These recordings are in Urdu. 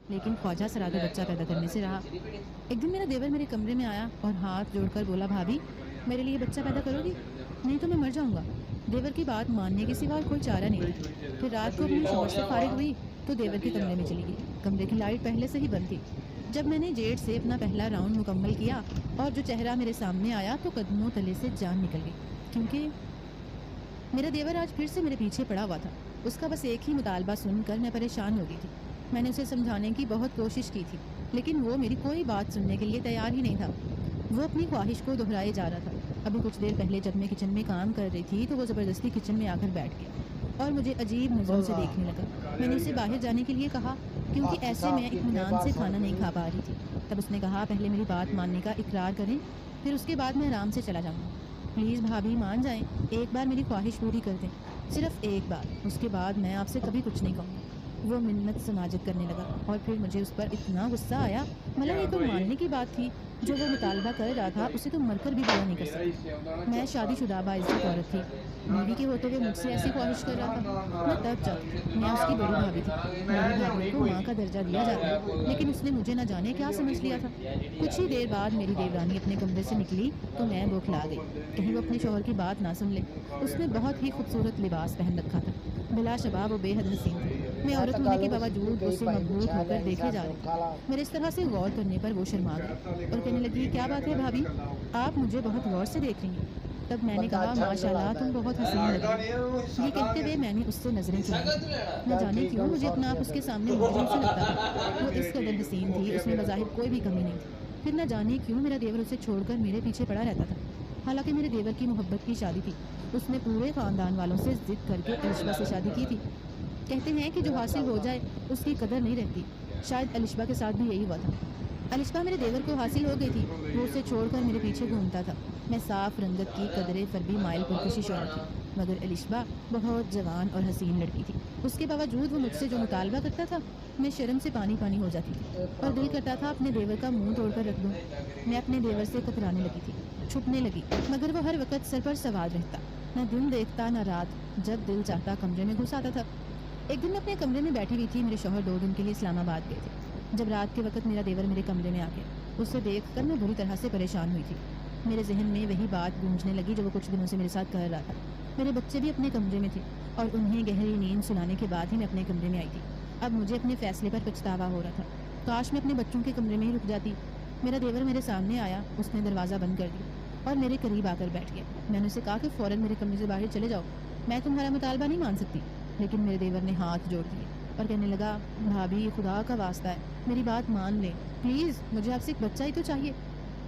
لیکن خواجہ سرا کا بچہ پیدا کرنے سے رہا۔ ایک دن میرا دیور میرے کمرے میں آیا اور ہاتھ جوڑ کر بولا، بھابھی میرے لیے بچہ پیدا کرو گی؟ نہیں تو میں مر جاؤں گا۔ دیور کی بات ماننے کے سوا کوئی چارہ نہیں تھا۔ پھر رات کو اپنے شوہر سے فارغ ہوئی تو دیور کے کمرے میں چلی گئی۔ کمرے کی لائٹ پہلے سے ہی بند تھی۔ جب میں نے جیٹ سے اپنا پہلا راؤنڈ مکمل کیا اور جو چہرہ میرے سامنے آیا تو قدموں تلے سے جان نکل گئی، کیونکہ میرا دیور آج پھر سے میرے پیچھے پڑا ہوا تھا۔ اس کا بس ایک ہی مطالبہ سن کر میں پریشان ہو گئی تھی۔ میں نے اسے سمجھانے کی بہت کوشش کی تھی، لیکن وہ میری کوئی بات سننے کے لیے تیار ہی نہیں تھا۔ وہ اپنی خواہش کو دہرائے جا رہا تھا۔ ابھی کچھ دیر پہلے جب میں کچن میں کام کر رہی تھی تو وہ زبردستی کچن میں آ کر بیٹھ گیا اور مجھے عجیب نظروں سے دیکھنے لگا۔ میں نے اسے باہر جانے کے لیے کہا، کیونکہ ایسے میں اطمینان سے کھانا نہیں کھا پا رہی تھی۔ تب اس نے کہا، پہلے میری بات ماننے کا اقرار کریں، پھر اس کے بعد میں آرام سے چلا جاؤں گا۔ پلیز بھابھی مان جائیں، ایک بار میری خواہش پوری کر دیں، صرف ایک بار، اس کے بعد میں آپ سے کبھی کچھ نہیں کہوں گا۔ وہ منت سماجت کرنے لگا اور پھر مجھے اس پر اتنا غصہ آیا، مطلب یہ تو ماننے کی بات تھی، جو وہ مطالبہ کر رہا تھا اسے تو مر کر بھی پورا نہیں کر سکتا۔ میں شادی شدہ باعزت عورت تھی، بیوی کے ہوتے ہوئے مجھ سے ایسی خواہش کر رہا تھا۔ میں تب جب میں اس کی بڑی بھابھی تھی، بڑی بھابھی کو ماں کا درجہ دیا جاتا ہے، لیکن اس نے مجھے نہ جانے کیا سمجھ لیا تھا۔ کچھ ہی دیر بعد میری دیورانی اپنے کمرے سے نکلی تو میں بوکھلا گئی، کہیں وہ اپنے شوہر کی بات نہ سن لے۔ اس نے بہت ہی خوبصورت لباس پہن رکھا تھا، بلا شبہ وہ بے حد حسین تھی۔ میں عورت ہونے کے باوجود اس سے مبہوت ہو کر دیکھے جا رہی تھی۔ میرے اس طرح سے غور کرنے پر وہ شرما گئی اور کہنے لگی، کیا بات ہے بھابھی، آپ مجھے بہت غور سے دیکھ رہی ہیں؟ تب میں نے کہا، ماشاءاللہ تم بہت حسین لگ رہی ہو۔ یہ کہتے ہوئے میں نے اس سے نظریں چرائیں۔ نہ جانے کیوں مجھے اپنا آپ اس کے سامنے مجرم سے لگتا تھا۔ وہ اس قدر حسین تھی، اس میں بظاہر کوئی بھی کمی نہیں تھی، پھر نہ جانے کیوں میرا دیور اسے چھوڑ کر میرے پیچھے پڑا رہتا تھا۔ حالانکہ میرے دیور کی محبت کی شادی تھی، اس نے پورے خاندان والوں سے ضد کر کے الشبہ سے شادی کی تھی۔ کہتے ہیں کہ جو حاصل ہو جائے اس کی قدر نہیں رہتی، شاید الشبہ کے ساتھ بھی یہی ہوا تھا۔ الشبہ میرے دیور کو حاصل ہو گئی تھی، وہ اسے چھوڑ کر میرے پیچھے گھومتا تھا۔ میں صاف رنگت کی قدرے فربی مائل پرکشش عورت تھی، مگر الشبہ بہت جوان اور حسین لڑکی تھی۔ اس کے باوجود وہ مجھ سے جو مطالبہ کرتا تھا، میں شرم سے پانی پانی ہو جاتی تھی اور دل کرتا تھا اپنے دیور کا منہ توڑ کر رکھ دوں۔ میں اپنے دیور سے کترانے لگی تھی، چھپنے لگی، مگر وہ ہر وقت سر پر سوار رہتا، نہ دن دیکھتا نہ رات، جب دل چاہتا کمرے میں گھس آتا تھا۔ ایک دن میں اپنے کمرے میں بیٹھی ہوئی تھی، میرے شوہر 2 دن کے لیے اسلام آباد گئے تھے۔ جب رات کے وقت میرا دیور میرے کمرے میں آ گیا، اسے دیکھ کر میں بری طرح سے پریشان ہوئی تھی۔ میرے ذہن میں وہی بات گونجنے لگی جو وہ کچھ دنوں سے میرے ساتھ کر رہا تھا۔ میرے بچے بھی اپنے کمرے میں تھے اور انہیں گہری نیند سلانے کے بعد ہی میں اپنے کمرے میں آئی تھی۔ اب مجھے اپنے فیصلے پر پچھتاوا ہو رہا تھا، کاش میں اپنے بچوں کے کمرے میں ہی رک جاتی۔ میرا دیور میرے سامنے آیا، اس نے دروازہ بند کر دیا اور میرے قریب آ کر بیٹھ گیا۔ میں نے اسے کہا کہ فوراً میرے کمرے سے باہر چلے جاؤ، میں تمہارا مطالبہ نہیں مان سکتی۔ لیکن میرے دیور نے ہاتھ جوڑ دیے اور کہنے لگا، بھابھی خدا کا واسطہ ہے، میری بات مان لیں پلیز، مجھے آپ سے ایک بچہ ہی تو چاہیے۔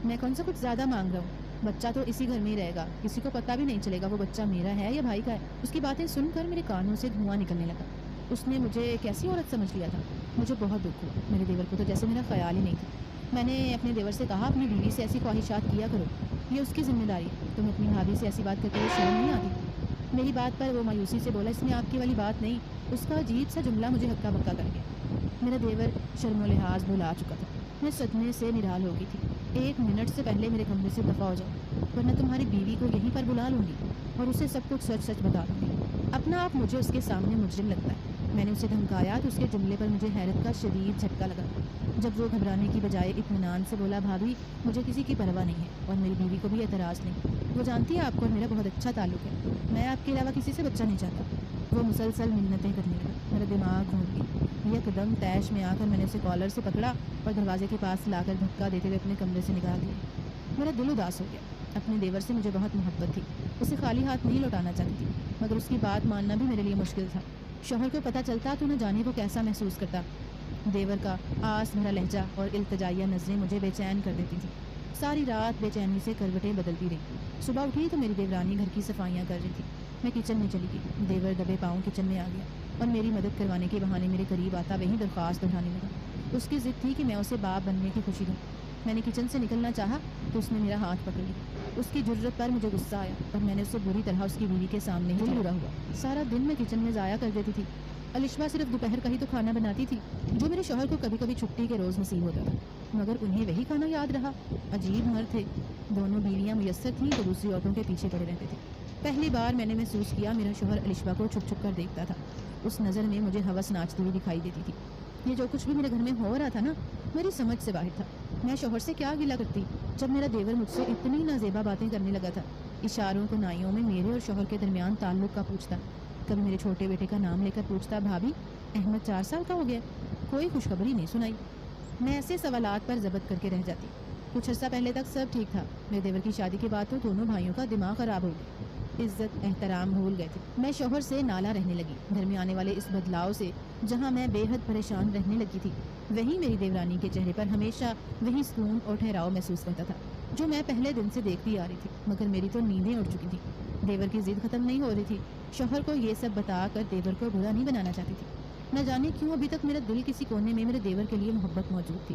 میں کون سا کچھ زیادہ مانگ رہا ہوں، بچہ تو اسی گھر میں ہی رہے گا، کسی کو پتہ بھی نہیں چلے گا وہ بچہ میرا ہے یا بھائی کا ہے۔ اس کی باتیں سن کر میرے کانوں سے دھواں نکلنے لگا۔ اس نے مجھے ایک ایسی عورت سمجھ لیا تھا۔ مجھے بہت دکھ ہوا، میرے دیور کو تو جیسے میرا خیال ہی نہیں تھا۔ میں نے اپنے دیور سے کہا، اپنی بیوی سے ایسی خواہشات کیا کرو، یہ اس کی ذمہ داری ہے، تمہیں اپنی بھابھی سے ایسی بات کرتے ہوئے شرم نہیں آتی؟ میری بات پر وہ مایوسی سے بولا، اس میں آپ کی والی بات نہیں۔ اس کا عجیب سا جملہ مجھے ہکا بکا کر گیا۔ میرا دیور شرم و لحاظ بھلا چکا تھا۔ میں صدمے سے نڈال ہو گئی تھی۔ 1 منٹ سے پہلے میرے کمرے سے دفع ہو جاؤ، ورنہ تمہاری بیوی کو یہیں پر بلا لوں گی اور اسے سب کچھ سچ سچ بتا دوں گی۔ اپنا آپ مجھے اس کے سامنے مجرم لگتا ہے۔ میں نے اسے دھمکایا تو اس کے جملے پر مجھے حیرت کا شدید جھٹکا لگا، جب وہ گھبرانے کی بجائے اطمینان سے بولا، بھابھی مجھے کسی کی پرواہ نہیں ہے اور میری بیوی کو بھی اعتراض نہیں، وہ جانتی ہے آپ کو اور میرا بہت اچھا تعلق ہے، میں آپ کے علاوہ کسی سے بچہ نہیں چاہتا۔ وہ مسلسل منتیں کرنے لگا، میرا دماغ گھوم گیا۔ یک دم تیش میں آ کر میں نے اسے کالر سے پکڑا اور دروازے کے پاس لا کر دھکا دیتے ہوئے اپنے کمرے سے نکال دیا۔ میرا دل اداس ہو گیا۔ اپنے دیور سے مجھے بہت محبت تھی، اسے خالی ہاتھ نہیں لوٹانا چاہتی تھی، مگر اس کی بات ماننا بھی میرے لیے مشکل تھا۔ شوہر کو پتہ چلتا تو نہ جانے وہ کیسا محسوس کرتا۔ دیور کا آس بھرا لہجہ اور التجائیہ نظریں مجھے بے چین کر دیتی تھیں۔ ساری رات بے چینی سے کروٹیں بدلتی رہی۔ صبح اٹھی تو میری دیورانی گھر کی صفائیاں کر رہی تھی۔ میں کچن میں چلی گئی۔ دیور دبے پاؤں کچن میں آ گیا اور میری مدد کروانے کے بہانے میرے قریب آتا وہیں درخواست دہرانے لگا۔ اس کی ضد تھی کہ میں اسے باپ بننے کی خوشی دوں۔ میں نے کچن سے نکلنا چاہا تو اس نے میرا ہاتھ پکڑ لیا۔ اس کی جرت پر مجھے غصہ آیا اور میں نے اسے بری طرح اس کی بیوی کے سامنے ہی برا ہوا۔ سارا دن میں کچن میں ضائع کر دیتی تھی۔ الشبہ صرف دوپہر کا ہی تو کھانا بناتی تھی، جو میرے شوہر کو کبھی کبھی چھٹی کے روز نصیب ہوتا تھا، مگر انہیں وہی کھانا یاد رہا۔ عجیب مرد تھے، دونوں بیویاں میسر تھیں تو دوسری عورتوں کے پیچھے پڑے رہتے تھے۔ پہلی بار میں نے محسوس کیا میرا شوہر الشبہ کو چھپ چھپ کر دیکھتا تھا۔ اس نظر میں مجھے ہوس ناچتی ہوئی دکھائی دیتی تھی۔ یہ جو کچھ بھی میرے گھر میں ہو رہا تھا نا، میری سمجھ سے باہر تھا۔ میں شوہر سے کیا گلہ کرتی جب میرا دیور مجھ سے اتنی نازیبا باتیں کرنے لگا تھا، اشاروں کو نائیوں میں میرے اور شوہر کے درمیان تعلق کا پوچھتا، کبھی میرے چھوٹے بیٹے کا نام لے کر پوچھتا، بھابھی احمد 4 سال کا ہو گیا؟ کوئی خوشخبری نہیں سنائی۔ میں ایسے سوالات پر ضبط کر کے رہ جاتی۔ کچھ عرصہ پہلے تک سب ٹھیک تھا، میرے دیور کی شادی کے بعد تو دونوں بھائیوں کا دماغ خراب ہو گیا، عزت احترام بھول گئے تھے۔ میں شوہر سے نالا رہنے لگی۔ گھر میں آنے والے اس بدلاؤ سے جہاں میں بے حد پریشان رہنے لگی تھی، وہیں میری دیورانی کے چہرے پر ہمیشہ وہی سکون اور ٹھہراؤ محسوس رہتا تھا جو میں پہلے دن سے دیکھتی آ رہی تھی۔ مگر میری تو نیندیں اڑ چکی تھی، دیور کی ضد ختم نہیں ہو رہی تھی۔ شوہر کو یہ سب بتا کر دیور کو برا نہیں بنانا چاہتی تھی۔ نہ جانے کیوں ابھی تک میرا دل کسی کونے میں میرے دیور کے لیے محبت موجود تھی،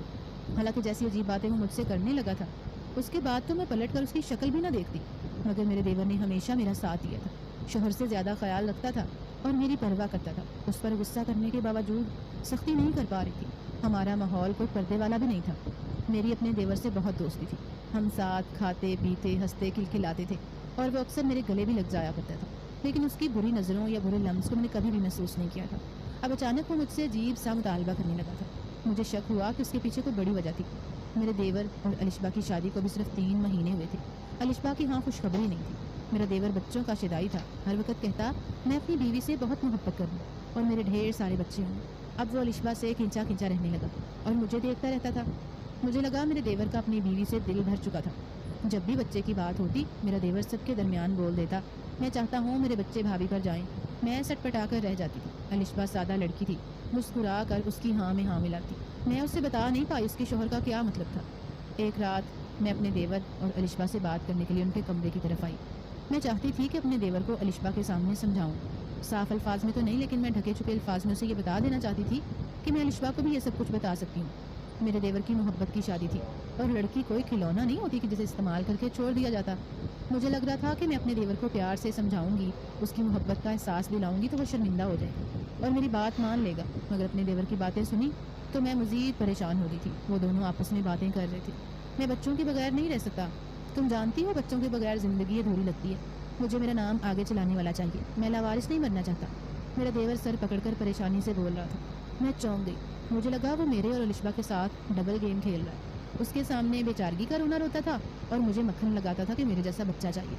حالانکہ جیسی عجیب باتیں وہ مجھ سے کرنے لگا تھا، اس کے بعد تو میں پلٹ کر اس کی شکل بھی نہ دیکھتی۔ مگر میرے دیور نے ہمیشہ میرا ساتھ دیا تھا، شوہر سے زیادہ خیال رکھتا تھا اور میری پرواہ کرتا تھا۔ اس پر غصہ کرنے کے باوجود سختی نہیں کر پا رہی تھی۔ ہمارا ماحول کوئی پردے والا بھی نہیں تھا۔ میری اپنے دیور سے بہت دوستی تھی، ہم ساتھ کھاتے پیتے ہنستے کھلکھلاتے تھے اور وہ اکثر میرے گلے بھی لگ جایا کرتا تھا، لیکن اس کی بری نظروں یا برے لمس کو میں نے کبھی بھی محسوس نہیں کیا تھا۔ اب اچانک وہ مجھ سے عجیب سا مطالبہ کرنے لگا تھا۔ مجھے شک ہوا کہ اس کے پیچھے کوئی بڑی وجہ تھی۔ میرے دیور اور الشبا کی شادی کو بھی صرف 3 مہینے ہوئے تھے۔ الشبا کی خوشخبری نہیں تھی۔ میرا دیور بچوں کا شدائی تھا، ہر وقت کہتا میں اپنی بیوی سے بہت محبت کروں اور میرے ڈھیر سارے بچے ہوں۔ اب وہ الشبا سے کھینچا کھینچا رہنے لگا اور مجھے دیکھتا رہتا تھا۔ مجھے لگا میرے دیور کا اپنی بیوی سے دل بھر چکا تھا۔ جب بھی بچے کی بات ہوتی میرا دیور سب کے درمیان بول دیتا، میں چاہتا ہوں میرے بچے بھابھی پر جائیں۔ میں سٹ پٹا کر رہ جاتی تھی۔ الشبا سادہ لڑکی تھی، مسکرا کر اس کی ہاں میں ہاں ملاتی۔ میں اسے بتا نہیں پائی اس کے شوہر کا کیا مطلب تھا۔ ایک رات میں اپنے دیور اور الشبا سے بات کرنے کے لیے ان کے کمرے کی طرف آئی۔ میں چاہتی تھی کہ اپنے دیور کو الشبا کے سامنے سمجھاؤں، صاف الفاظ میں تو نہیں، لیکن میں ڈھکے چھپے الفاظ میں اسے یہ بتا دینا چاہتی تھی کہ میں الشبا کو بھی یہ سب کچھ بتا سکتی ہوں۔ میرے دیور کی محبت کی شادی تھی اور لڑکی کوئی کھلونا نہیں ہوتی کہ جسے استعمال کر کے چھوڑ دیا جاتا۔ مجھے لگ رہا تھا کہ میں اپنے دیور کو پیار سے سمجھاؤں گی، اس کی محبت کا احساس دلاؤں گی تو وہ شرمندہ ہو جائے گا اور میری بات مان لے گا۔ مگر اپنے دیور کی باتیں سنی تو میں مزید پریشان ہو رہی تھی۔ وہ دونوں آپس میں باتیں کر رہے تھے۔ میں بچوں کے بغیر نہیں رہ سکتا، تم جانتی ہو بچوں کے بغیر زندگی ادھوری لگتی ہے۔ مجھے میرا نام آگے چلانے والا چاہیے، میں لاوارث نہیں مرنا چاہتا۔ میرا دیور سر پکڑ کر پریشانی سے بول رہا تھا۔ میں چونک گئی، مجھے لگا وہ میرے اور الشبا کے ساتھ ڈبل گیم کھیل رہا ہے۔ اس کے سامنے بیچارگی کا رونا روتا تھا اور مجھے مکھن لگاتا تھا کہ میرے جیسا بچہ چاہیے۔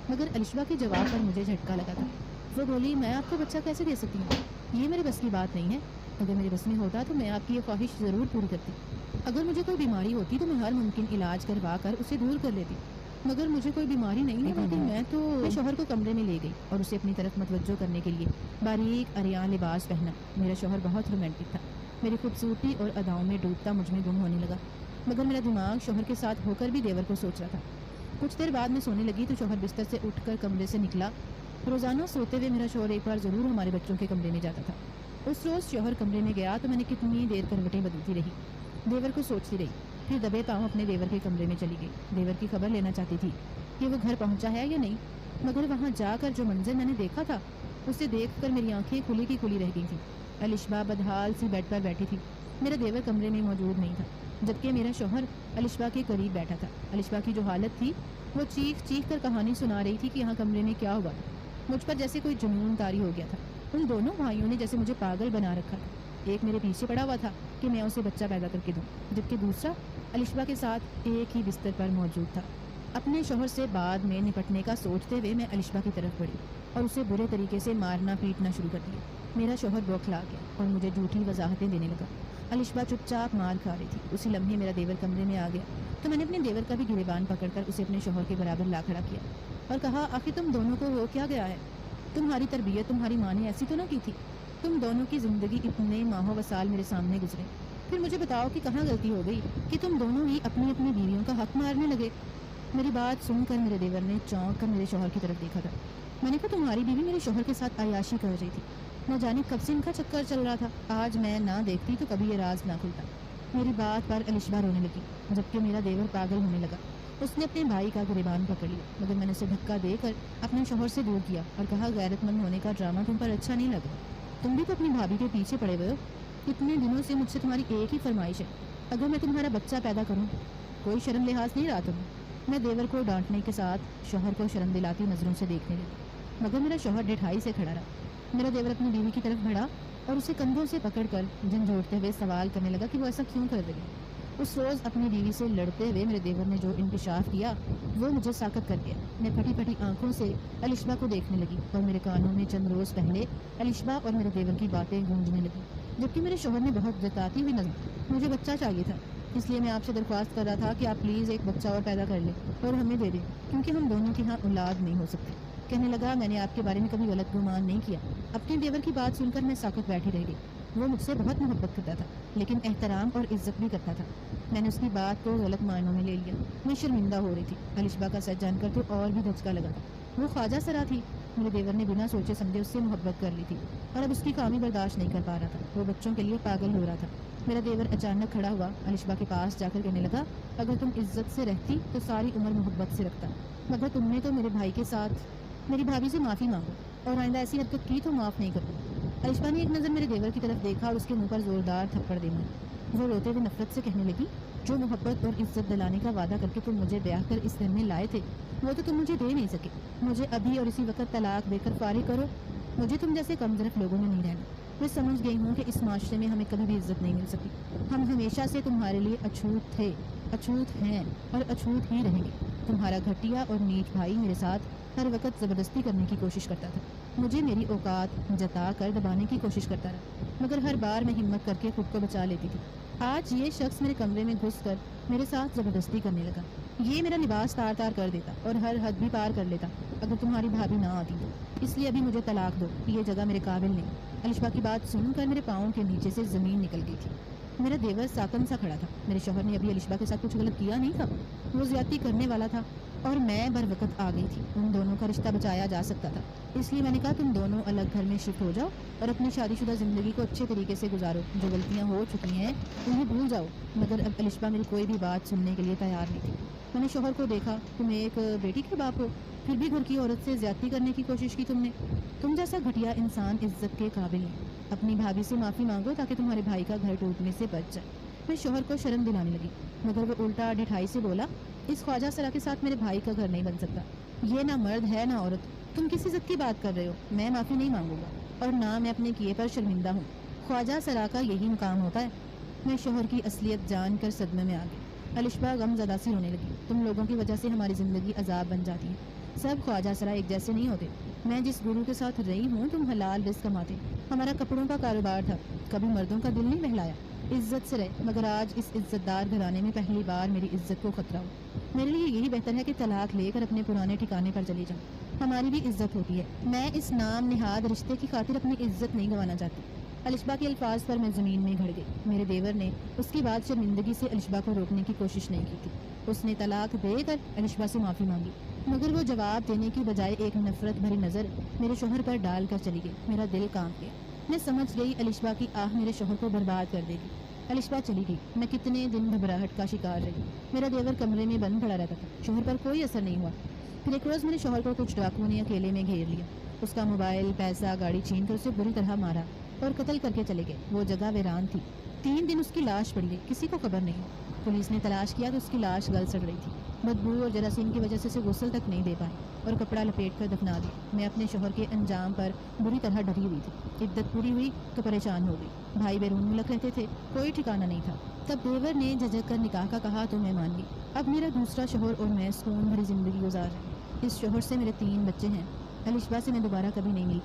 مگر الشبا کے جواب پر مجھے جھٹکا لگا تھا۔ وہ بولی، میں آپ کو بچہ کیسے دے سکتی ہوں، یہ میرے بس کی بات نہیں ہے۔ اگر میرے بس میں ہوتا تو میں آپ کی یہ خواہش ضرور پوری کرتی۔ اگر مجھے کوئی بیماری ہوتی تو میں ہر ممکن علاج کروا کر اسے دور کر لیتی، مگر مجھے کوئی بیماری نہیں ہے، لیکن میں شوہر کو کمرے میں لے گئی اور اسے اپنی طرف متوجہ کرنے کے لیے باریک عریاں لباس پہنا۔ میرا شوہر بہت رومانٹک تھا، میری خوبصورتی اور اداؤں میں ڈوبتا مجھ میں گم ہونے لگا، مگر میرا دماغ شوہر کے ساتھ ہو کر بھی دیور کو سوچ رہا تھا۔ کچھ دیر بعد میں سونے لگی تو شوہر بستر سے اٹھ کر کمرے سے نکلا۔ روزانہ سوتے ہوئے میرا شوہر ایک بار ضرور ہمارے بچوں کے کمرے میں جاتا تھا۔ اس روز شوہر کمرے میں گیا تو میں نے کتنی دیر کروٹیں بدلتی رہی، دیور کو سوچتی رہی، پھر دبے پاؤں اپنے دیور کے کمرے میں چلی گئی۔ دیور کی خبر لینا چاہتی تھی کہ وہ گھر پہنچا ہے یا نہیں، مگر وہاں جا کر جو منظر میں نے دیکھا تھا اسے دیکھ کر میری آنکھیں کھلی کی کھلی رہ گئی تھیں۔ الشبا بدحال سی بیڈ پر بیٹھی تھی، میرا دیور کمرے میں موجود نہیں تھا، جبکہ میرا شوہر الشبا کے قریب بیٹھا تھا۔ الشبا کی جو حالت تھی وہ چیخ چیخ کر کہانی سنا رہی تھی کہ یہاں کمرے میں کیا ہوا تھا۔ مجھ پر جیسے کوئی جنون طاری ہو گیا تھا۔ ان دونوں بھائیوں نے جیسے مجھے پاگل بنا رکھا تھا۔ ایک میرے پیچھے پڑا ہوا تھا کہ میں اسے بچہ پیدا کر کے دوں، جبکہ دوسرا الشبا کے ساتھ ایک ہی بستر پر موجود تھا۔ اپنے شوہر سے بعد میں نپٹنے کا سوچتے ہوئے میں الشبا کی طرف بڑھی اور اسے برے طریقے سے مارنا پیٹنا شروع کر دیا۔ میرا شوہر بوکھلا گیا اور مجھے جھوٹی وضاحتیں دینے لگا۔ الشبا چپ چاپ مار کھا رہی تھی۔ اسی لمحے میرا دیور کمرے میں آ گیا تو میں نے اپنے دیور کا بھی گریبان پکڑ کر اسے اپنے شوہر کے برابر لا کھڑا کیا اور کہا، آخر تم دونوں کو ہو کیا گیا ہے؟ تمہاری تربیت تمہاری ماں نے ایسی تو نہ کی تھی؟ تم دونوں کی زندگی اتنے ماہ و سال میرے سامنے گزرے، پھر مجھے بتاؤ کہ کہاں غلطی ہو گئی کہ تم دونوں ہی اپنی اپنی بیویوں کا حق مارنے لگے۔ میری بات سن کر میرے دیور نے چونک کر میرے شوہر کی طرف دیکھا تھا۔ میں نے کہا، تمہاری بیوی میرے شوہر کے ساتھ عیاشی کر رہی تھی، نہ جانے کب سے ان کا چکر چل رہا تھا۔ آج میں نہ دیکھتی تو کبھی یہ راز نہ کھلتا۔ میری بات پر الشبا رونے لگی، جبکہ میرا دیور پاگل ہونے لگا۔ اس نے اپنے بھائی کا گریبان پکڑ لیا، مگر میں نے اسے دھکا دے کر اپنے شوہر سے دور کیا اور کہا، غیرت مند ہونے کا ڈرامہ تم پر اچھا نہیں لگا؟ تم بھی تو اپنی بھابھی کے پیچھے پڑے ہوئے ہو۔ اتنے دنوں سے مجھ سے تمہاری ایک ہی فرمائش ہے، اگر میں تمہارا بچہ پیدا کروں، کوئی شرم لحاظ نہیں رہا تمہیں؟ میں دیور کو ڈانٹنے کے ساتھ شوہر کو شرم دلاتی نظروں سے دیکھنے لگی، مگر میرا شوہر ڈٹھائی سے کھڑا رہا۔ میرا دیور اپنی بیوی کی طرف بڑھا اور اسے کندھوں سے پکڑ کر جھنجھوڑتے ہوئے سوال کرنے لگا کہ وہ ایسا کیوں کر رہی ہے۔ اس روز اپنی بیوی سے لڑتے ہوئے میرے دیور نے جو انکشاف کیا وہ مجھے ساکت کر دیا۔ میں پھٹی پھٹی آنکھوں سے الشبا کو دیکھنے لگی اور میرے کانوں میں چند روز پہلے الشبا اور میرے دیور کی باتیں گونجنے لگی، جبکہ میرے شوہر نے بہت جتاتی ہوئی نظر مجھے بچہ چاہیے تھا، اس لیے میں آپ سے درخواست کر رہا تھا کہ آپ پلیز ایک بچہ اور پیدا کر لیں اور ہمیں دے دیں، کیونکہ ہم دونوں کے ہاں اولاد نہیں ہو سکتی۔ کہنے لگا میں نے آپ کے بارے میں کبھی غلط گمان نہیں کیا۔ اپنے دیور کی بات سن کر میں ساکت بیٹھی رہ گئی۔ وہ مجھ سے بہت محبت کرتا تھا لیکن احترام اور عزت بھی کرتا تھا۔ میں نے اس کی بات کو غلط معنوں میں لے لیا۔ میں شرمندہ ہو رہی تھی۔ الشبا کا سچ جان کر تو اور بھی دھچکا لگا تھا۔ وہ خواجہ سرا تھی۔ میرے دیور نے بنا سوچے سمجھے اس سے محبت کر لی تھی اور اب اس کی خامی برداشت نہیں کر پا رہا تھا۔ وہ بچوں کے لیے پاگل ہو رہا تھا۔ میرا دیور اچانک کھڑا ہوا، الشبا کے پاس جا کر کہنے لگا اگر تم عزت سے رہتی تو ساری عمر محبت سے رکھتا، مگر تم نے تو میرے بھائی کے ساتھ میری بھابھی سے معافی مانگو اور آئندہ ایسی حرکت کی تو معاف نہیں کروں۔ الشبا نے ایک نظر میرے دیور کی طرف دیکھا اور اس کے منہ پر زوردار تھپڑ دے ماری۔ وہ روتے ہوئے نفرت سے کہنے لگی جو محبت اور عزت دلانے کا وعدہ کر کے تم مجھے بیاہ کر اس گھر میں لائے تھے وہ تو تم مجھے دے نہیں سکے۔ مجھے ابھی اور اسی وقت طلاق دے کر فارغ کرو۔ مجھے تم جیسے کم ظرف لوگوں میں نہیں رہنا۔ میں سمجھ گئی ہوں کہ اس معاشرے میں ہمیں کبھی بھی عزت نہیں مل سکتی۔ ہم ہمیشہ سے تمہارے لیے اچھوت تھے، اچھوت ہیں اور اچھوت ہی رہیں گے۔ تمہارا گھٹیا اور نیچ بھائی میرے ساتھ ہر وقت زبردستی کرنے کی کوشش کرتا تھا، مجھے میری اوقات جتا کر دبانے کی کوشش کرتا رہا، مگر ہر بار میں ہمت کر کے خود کو بچا لیتی تھی۔ آج یہ شخص میرے کمرے میں گھس کر میرے ساتھ زبردستی کرنے لگا۔ یہ میرا لباس تار تار کر دیتا اور ہر حد بھی پار کر لیتا اگر تمہاری بھابھی نہ آتی تو، اس لیے ابھی مجھے طلاق دو، یہ جگہ میرے قابل نہیں۔ الشبا کی بات سن کر میرے پاؤں کے نیچے سے زمین نکل گئی تھی۔ میرا دیور ساکن سا کھڑا تھا۔ میرے شوہر نے ابھی الشبا کے ساتھ کچھ غلط کیا نہیں تھا، وہ زیادتی کرنے والا تھا اور میں بر وقت آ گئی تھی۔ ان دونوں کا رشتہ بچایا جا سکتا تھا، اس لیے میں نے کہا تم دونوں الگ گھر میں شفٹ ہو جاؤ اور اپنی شادی شدہ زندگی کو اچھے طریقے سے گزارو، جو غلطیاں ہو چکی ہیں انہیں بھول جاؤ۔ مگر اب الشبا میری کوئی بھی بات سننے کے لیے تیار نہیں تھی۔ میں نے شوہر کو دیکھا، تم ایک بیٹی کے باپ ہو، پھر بھی گھر کی عورت سے زیادتی کرنے کی کوشش کی تم نے۔ تم جیسا گھٹیا انسان عزت کے قابل نہیں۔ اپنی بھابھی سے معافی مانگو تاکہ تمہارے بھائی کا گھر ٹوٹنے سے بچ جائے۔ میں شوہر کو شرم دلانے لگی، مگر وہ الٹا ڈٹھائی سے بولا اس خواجہ سرا کے ساتھ میرے بھائی کا گھر نہیں بن سکتا، یہ نہ مرد ہے نہ عورت، تم کس عزت کی بات کر رہے ہو؟ میں معافی نہیں مانگوں گا اور نہ میں اپنے کیے پر شرمندہ ہوں، خواجہ سرا کا یہی مقام ہوتا ہے۔ میں شوہر کی اصلیت جان کر صدمے میں آ گئی۔ الشبا غم زدہ سی رونے لگی، تم لوگوں کی وجہ سے ہماری زندگی عذاب بن جاتی ہے، سب خواجہ سرا ایک جیسے نہیں ہوتے۔ میں جس گرو کے ساتھ رہی ہوں تم حلال رزق کماتے، ہمارا کپڑوں کا کاروبار تھا، کبھی مردوں کا دل نہیں بہلایا، عزت سے رہے، مگر آج اس عزت دار گھرانے میں پہلی بار میری عزت کو خطرہ ہو۔ میرے لیے یہی بہتر ہے کہ طلاق لے کر اپنے پرانے ٹھکانے پر چلی جاؤں، ہماری بھی عزت ہوتی ہے، میں اس نام نہاد رشتے کی خاطر اپنی عزت نہیں گنوانا چاہتی۔ الشبا کے الفاظ پر میں زمین میں گھڑ گئی۔ میرے دیور نے اس کی بات شرمندگی سے الشبا کو روکنے کی کوشش نہیں کی تھی، اس نے طلاق دے کر الشبا سے معافی مانگی، مگر وہ جواب دینے کی بجائے ایک نفرت بھری نظر میرے شوہر پر ڈال کر چلی گئی۔ میرا دل کانپ گیا، میں سمجھ گئی الشبا کی آہ میرے شوہر کو برباد کر دے گی۔ الشبا چلی گئی، میں کتنے دن گھبراہٹ کا شکار رہی۔ میرا دیور کمرے میں بند پڑا رہتا تھا، شوہر پر کوئی اثر نہیں ہوا۔ پھر ایک روز میرے شوہر کو کچھ ڈاکوؤں نے اکیلے میں گھیر لیا، اس کا موبائل، پیسہ، گاڑی چھین کر اسے بری طرح مارا اور قتل کر کے چلے گئے۔ وہ جگہ ویران تھی، 3 دن اس کی لاش پڑی رہی، کسی کو خبر نہیں۔ پولیس نے تلاش کیا تو اس کی لاش گل سڑ رہی تھی، بدبو اور جراثیم کی وجہ سے اسے غسل تک نہیں دے پائی اور کپڑا لپیٹ کر دفنا دیا۔ میں اپنے شوہر کے انجام پر بری طرح ڈری ہوئی تھی، عدت پوری ہوئی تو پریشان ہو گئی، بھائی بیرون ملک رہتے تھے، کوئی ٹھکانہ نہیں تھا۔ تب دیور نے جھجک کر نکاح کا کہا تو میں مان گئی۔ اب میرا دوسرا شوہر اور میں سکون بھری زندگی گزار رہے ہیں۔ اس شوہر سے میرے 3 بچے ہیں، الشبا سے میں دوبارہ کبھی نہیں مل پائی۔